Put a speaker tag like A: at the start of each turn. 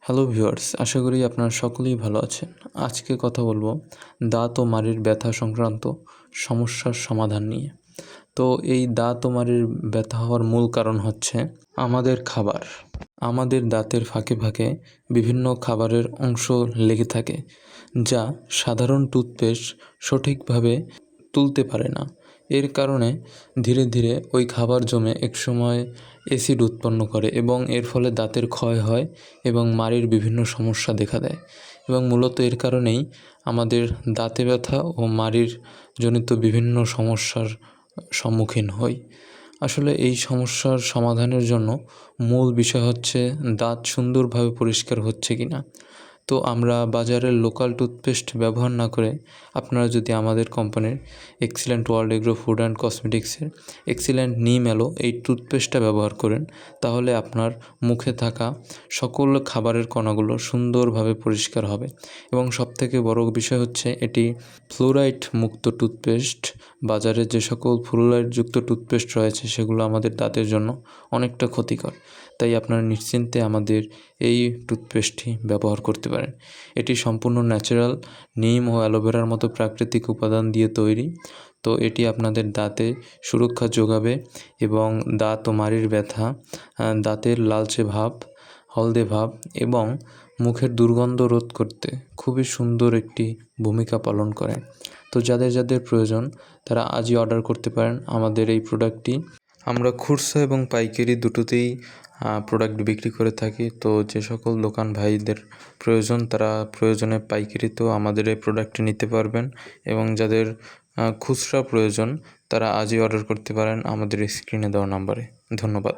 A: Hello viewers, আশা করি আপনারা সকলেই ভালো আছেন। আজকে কথা বলবো দাঁত ও মাড়ির ব্যথা সংক্রান্ত সমস্যার সমাধান নিয়ে। তো এই দাঁত ও মাড়ির ব্যথা হওয়ার মূল কারণ হচ্ছে আমাদের খাবার। আমাদের দাঁতের ফাঁকে ফাঁকে বিভিন্ন খাবারের অংশ লেগে থাকে, যা সাধারণ টুথপেস্ট সঠিকভাবে তুলতে পারে না। এর কারণে ধীরে ধীরে ওই খাবার জমে একসময় অ্যাসিড উৎপন্ন করে এবং এর ফলে দাঁতের ক্ষয় হয় এবং মাড়ির বিভিন্ন সমস্যা দেখা দেয়। এবং মূলত এর কারণেই আমাদের দাঁতে ব্যথা ও মাড়ির জনিত বিভিন্ন সমস্যার সম্মুখীন হই। আসলে এই সমস্যার সমাধানের জন্য মূল বিষয় হচ্ছে দাঁত সুন্দরভাবে পরিষ্কার হচ্ছে কিনা। তো আমরা বাজারের লোকাল টুথপেস্ট ব্যবহার না করে আপনারা যদি আমাদের কোম্পানির excellent world agro food and কসমেটিক্সের এক্সিলেন্ট নিম অ্যালো এই টুথপেস্টটা ব্যবহার করেন, তাহলে আপনার মুখে থাকা সকল খাবারের কণাগুলো সুন্দরভাবে পরিষ্কার হবে। এবং সবথেকে বড় বিষয় হচ্ছে এটি ফ্লুরাইড মুক্ত টুথপেস্ট। বাজারে যে সকল ফ্লুরাইডযুক্ত টুথপেস্ট রয়েছে সেগুলো আমাদের দাঁতের জন্য অনেকটা ক্ষতিকর। তাই আপনারা নিশ্চিন্তে আমাদের এই টুথপেস্টটি ব্যবহার করতে পারেন। এটি সম্পূর্ণ ন্যাচারাল, নিম ও অ্যালোভেরার মতো প্রাকৃতিক উপাদান দিয়ে তৈরি। তো এটি আপনাদের দাঁতে সুরক্ষা যোগাবে এবং দাঁত ও মাড়ির ব্যথা, দাঁতের লালচে ভাব, হলদে ভাব এবং মুখের দুর্গন্ধ রোধ করতে খুবই সুন্দর একটি ভূমিকা পালন করে। তো যাদের যাদের প্রয়োজন তারা আজই অর্ডার করতে পারেন আমাদের এই প্রোডাক্টটি। আমরা খুচরা এবং পাইকারি দুটোতেই প্রোডাক্ট বিক্রি করে থাকি। তো যে সকল দোকান ভাইদের প্রয়োজন তারা প্রয়োজনে পাইকারিতেও আমাদের এই প্রোডাক্টটি নিতে পারবেন এবং যাদের খুচরা প্রয়োজন তারা আজই অর্ডার করতে পারেন আমাদের স্ক্রিনে দেওয়া নাম্বারে। ধন্যবাদ।